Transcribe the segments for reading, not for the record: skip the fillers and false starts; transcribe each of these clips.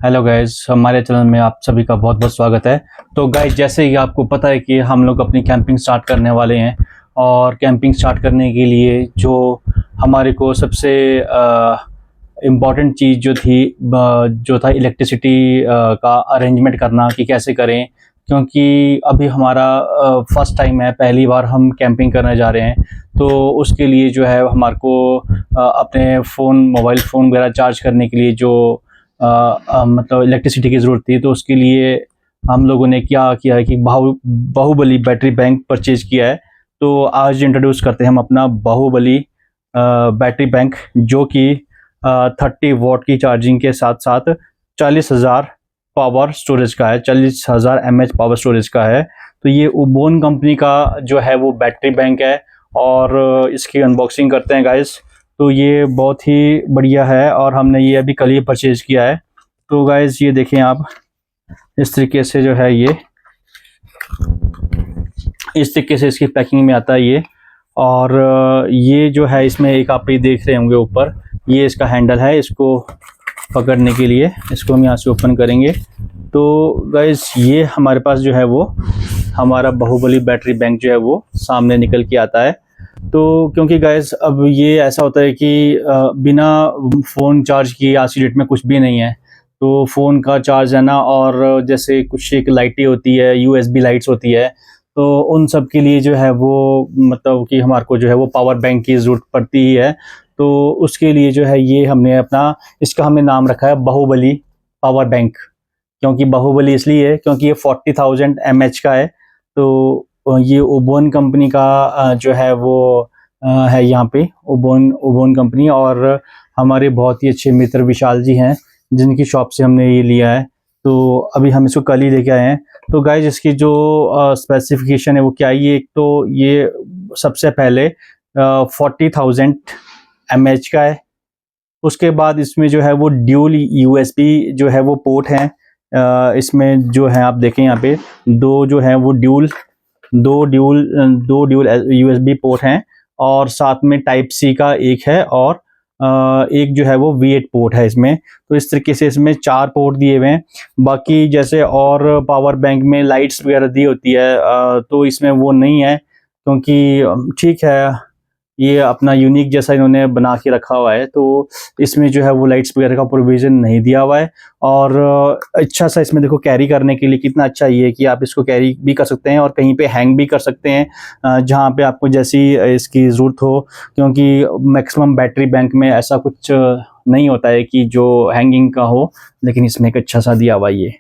Hello guys, हमारे channel में आप सभी का बहुत बहुत स्वागत है। तो गाइस, जैसे कि आपको पता है कि हम लोग अपनी कैंपिंग स्टार्ट करने वाले हैं और कैंपिंग स्टार्ट करने के लिए जो हमारे को सबसे इम्पॉर्टेंट चीज़ जो था इलेक्ट्रिसिटी का अरेंजमेंट करना कि कैसे करें। क्योंकि अभी हमारा फर्स्ट टाइम है, पहली बार हम कैंपिंग करने जा रहे हैं। तो उसके लिए जो है हमारे को अपने मोबाइल फ़ोन वगैरह चार्ज करने के लिए जो मतलब इलेक्ट्रिसिटी की ज़रूरत थी। तो उसके लिए हम लोगों ने क्या किया है कि बाहुबली बैटरी बैंक परचेज किया है। तो आज इंट्रोड्यूस करते हैं हम अपना बाहुबली बैटरी बैंक, जो कि 30 वॉट की चार्जिंग के साथ साथ 40,000 पावर स्टोरेज का है, 40,000 mAh पावर स्टोरेज का है। तो ये उबोन कंपनी का जो है वो बैटरी बैंक है और इसकी अनबॉक्सिंग करते हैं गाइस। तो ये बहुत ही बढ़िया है और हमने ये अभी कल ही परचेज किया है। तो गाइस ये देखें आप, इस तरीके से जो है ये इस तरीके से इसकी पैकिंग में आता है ये। और ये जो है इसमें एक आप ये देख रहे होंगे ऊपर, ये इसका हैंडल है, इसको पकड़ने के लिए इसको हम यहाँ से ओपन करेंगे। तो गाइस ये हमारे पास जो है वो हमारा बाहुबली बैटरी बैंक जो है वो सामने निकल के आता है। तो क्योंकि गाइस अब ये ऐसा होता है कि बिना फ़ोन चार्ज किए आज की डेट में कुछ भी नहीं है। तो फ़ोन का चार्ज है ना, और जैसे कुछ एक लाइटें होती है, यूएसबी लाइट्स होती है, तो उन सब के लिए जो है वो मतलब कि हमारे को जो है वो पावर बैंक की ज़रूरत पड़ती ही है। तो उसके लिए जो है ये इसका हमने नाम रखा है बाहुबली पावर बैंक। क्योंकि बाहुबली इसलिए है क्योंकि ये 40,000 mAh का है। तो ये ओबोन कंपनी का जो है वो है यहाँ पे ओबोन कंपनी। और हमारे बहुत ही अच्छे मित्र विशाल जी हैं, जिनकी शॉप से हमने ये लिया है। तो अभी हम इसको कल ही लेके आए हैं। तो गाइज इसकी जो स्पेसिफिकेशन है वो क्या है, ये एक तो ये सबसे पहले 40,000 mAh का है। उसके बाद इसमें जो है वो ड्यूल यूएसबी जो है वो पोर्ट हैं। इसमें जो है आप देखें यहाँ पे दो जो है वो दो ड्यूल यूएसबी पोर्ट हैं, और साथ में टाइप सी का एक है, और एक जो है वो V8 पोर्ट है इसमें। तो इस तरीके से इसमें 4 पोर्ट दिए हुए हैं। बाकी जैसे और पावर बैंक में लाइट्स वगैरह दी होती है, तो इसमें वो नहीं है। क्योंकि ठीक है, ये अपना यूनिक जैसा इन्होंने बना के रखा हुआ है, तो इसमें जो है वो लाइट्स वगैरह का प्रोविज़न नहीं दिया हुआ है। और अच्छा सा इसमें देखो कैरी करने के लिए कितना अच्छा ये है कि आप इसको कैरी भी कर सकते हैं और कहीं पे हैंग भी कर सकते हैं, जहाँ पे आपको जैसी इसकी ज़रूरत हो। क्योंकि मैक्सिमम बैटरी बैंक में ऐसा कुछ नहीं होता है कि जो हैंगिंग का हो, लेकिन इसमें एक अच्छा सा दिया हुआ है ये।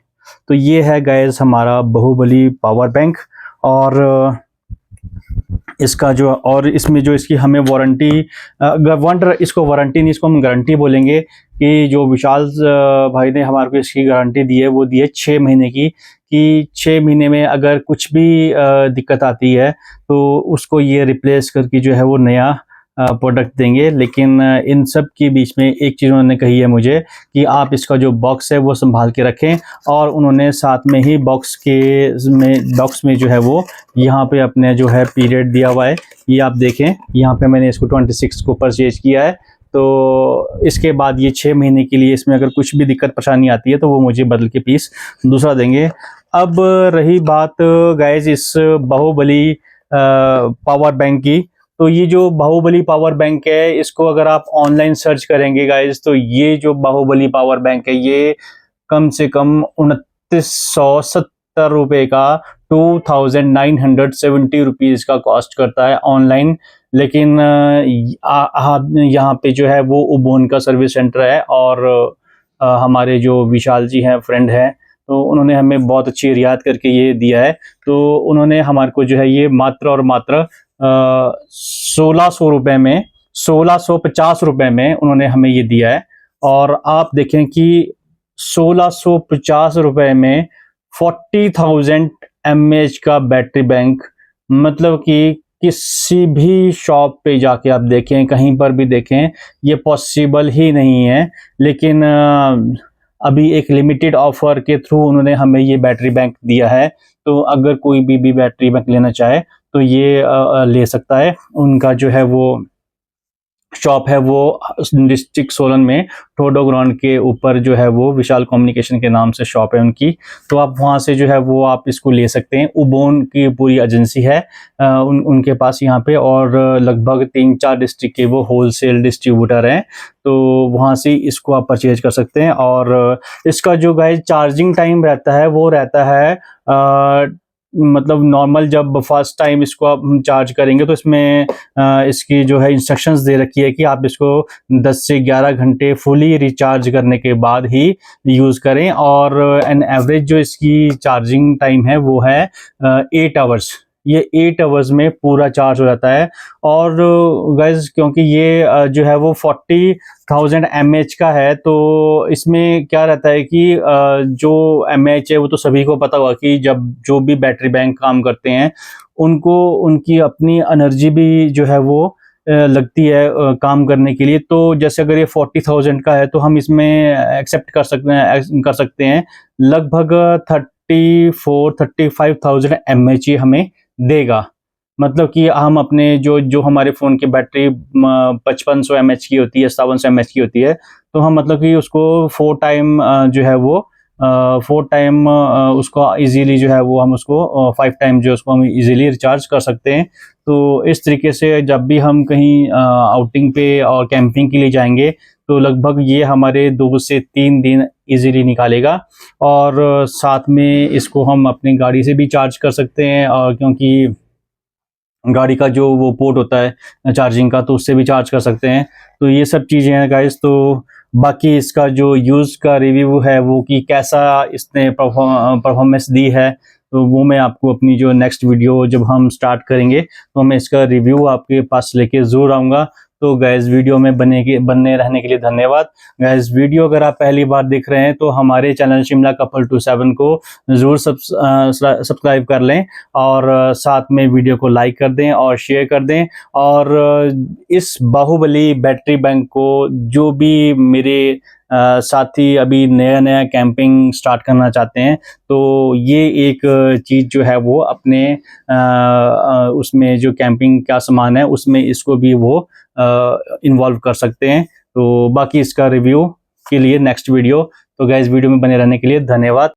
तो ये है गाइस हमारा बाहुबली पावर बैंक। और इसका जो और इसमें जो इसकी हमें वारंटी, इसको वारंटी नहीं, इसको हम गारंटी बोलेंगे कि जो विशाल भाई ने हमारे को इसकी गारंटी दी है वो दी है 6 महीने की। कि 6 महीने में अगर कुछ भी दिक्कत आती है तो उसको ये रिप्लेस करके जो है वो नया प्रोडक्ट देंगे। लेकिन इन सब के बीच में एक चीज़ उन्होंने कही है मुझे कि आप इसका जो बॉक्स है वो संभाल के रखें। और उन्होंने साथ में ही बॉक्स में जो है वो यहाँ पे अपने जो है पीरियड दिया हुआ है। ये आप देखें, यहाँ पे मैंने इसको 26 को परचेज किया है। तो इसके बाद ये 6 महीने के लिए इसमें अगर कुछ भी दिक्कत परेशानी आती है तो वो मुझे बदल के पीस दूसरा देंगे। अब रही बात गाइज इस बाहुबली पावर बैंक की, तो ये जो बाहुबली पावर बैंक है इसको अगर आप ऑनलाइन सर्च करेंगे गाइज, तो ये जो बाहुबली पावर बैंक है ये कम से कम 2970 रुपये का 2970 रुपीज़ का कॉस्ट करता है ऑनलाइन। लेकिन यहाँ पे जो है वो उबोन का सर्विस सेंटर है, और हमारे जो विशाल जी हैं, फ्रेंड हैं, तो उन्होंने हमें बहुत अच्छी रियायत करके ये दिया है। तो उन्होंने हमारे को जो है ये मात्र और मात्र 1650 रुपये में उन्होंने हमें ये दिया है। और आप देखें कि 1650 रुपये में 40,000 mAh का बैटरी बैंक, मतलब कि किसी भी शॉप पे जाके आप देखें, कहीं पर भी देखें, ये पॉसिबल ही नहीं है। लेकिन अभी एक लिमिटेड ऑफर के थ्रू उन्होंने हमें ये बैटरी बैंक दिया है। तो अगर कोई भी बैटरी बैंक लेना चाहे तो ये ले सकता है। उनका जो है वो शॉप है वो डिस्ट्रिक्ट सोलन में ठोडो ग्राउंड के ऊपर जो है वो विशाल कम्युनिकेशन के नाम से शॉप है उनकी। तो आप वहाँ से जो है वो आप इसको ले सकते हैं। उबोन की पूरी एजेंसी है उनके पास यहाँ पे, और लगभग 3-4 डिस्ट्रिक्ट के वो होलसेल डिस्ट्रीब्यूटर हैं। तो वहाँ से इसको आप परचेज कर सकते हैं। और इसका जो गाइस चार्जिंग टाइम रहता है वो रहता है मतलब नॉर्मल जब फर्स्ट टाइम इसको आप चार्ज करेंगे तो इसमें इसकी जो है इंस्ट्रक्शंस दे रखी है कि आप इसको 10 से 11 घंटे फुली रिचार्ज करने के बाद ही यूज़ करें। और एन एवरेज जो इसकी चार्जिंग टाइम है वो है 8 आवर्स। ये 8 आवर्स में पूरा चार्ज हो जाता है। और गाइज क्योंकि ये जो है वो 40,000 mAh का है, तो इसमें क्या रहता है कि जो mAh है वो तो सभी को पता होगा कि जब जो भी बैटरी बैंक काम करते हैं उनको उनकी अपनी एनर्जी भी जो है वो लगती है काम करने के लिए। तो जैसे अगर ये 40,000 का है तो हम इसमें एक्सेप्ट कर सकते हैं लगभग 34-35,000 mAh हमें देगा। मतलब कि हम अपने जो हमारे फ़ोन की बैटरी 5500 mAh की होती है, 5700 mAh की होती है, तो हम मतलब कि उसको 4 टाइम जो है वो 4 टाइम उसको इजीली जो है वो हम उसको 5 टाइम जो उसको हम इजीली रिचार्ज कर सकते हैं। तो इस तरीके से जब भी हम कहीं आउटिंग पे और कैंपिंग के लिए जाएंगे तो लगभग ये हमारे 2 से 3 दिन इजीली निकालेगा। और साथ में इसको हम अपनी गाड़ी से भी चार्ज कर सकते हैं, और क्योंकि गाड़ी का जो वो पोर्ट होता है चार्जिंग का, तो उससे भी चार्ज कर सकते हैं। तो ये सब चीज़ें हैं गाइस। तो बाकी इसका जो यूज़ का रिव्यू है वो कि कैसा इसने परफॉर्मेंस दी है, तो वो मैं आपको अपनी जो नेक्स्ट वीडियो जब हम स्टार्ट करेंगे तो मैं इसका रिव्यू आपके पास लेके ज़रूर आऊँगा। तो गाइस वीडियो में बने रहने के लिए धन्यवाद। गाइस वीडियो अगर आप पहली बार देख रहे हैं तो हमारे चैनल शिमला कपल 27 को ज़रूर सब्सक्राइब कर लें, और साथ में वीडियो को लाइक कर दें और शेयर कर दें। और इस बाहुबली बैटरी बैंक को जो भी मेरे साथी अभी नया कैंपिंग स्टार्ट करना चाहते हैं, तो ये एक चीज़ जो है वो अपने उसमें जो कैंपिंग का सामान है उसमें इसको भी वो इन्वॉल्व कर सकते हैं। तो बाकी इसका रिव्यू के लिए नेक्स्ट वीडियो। तो गाइस वीडियो में बने रहने के लिए धन्यवाद।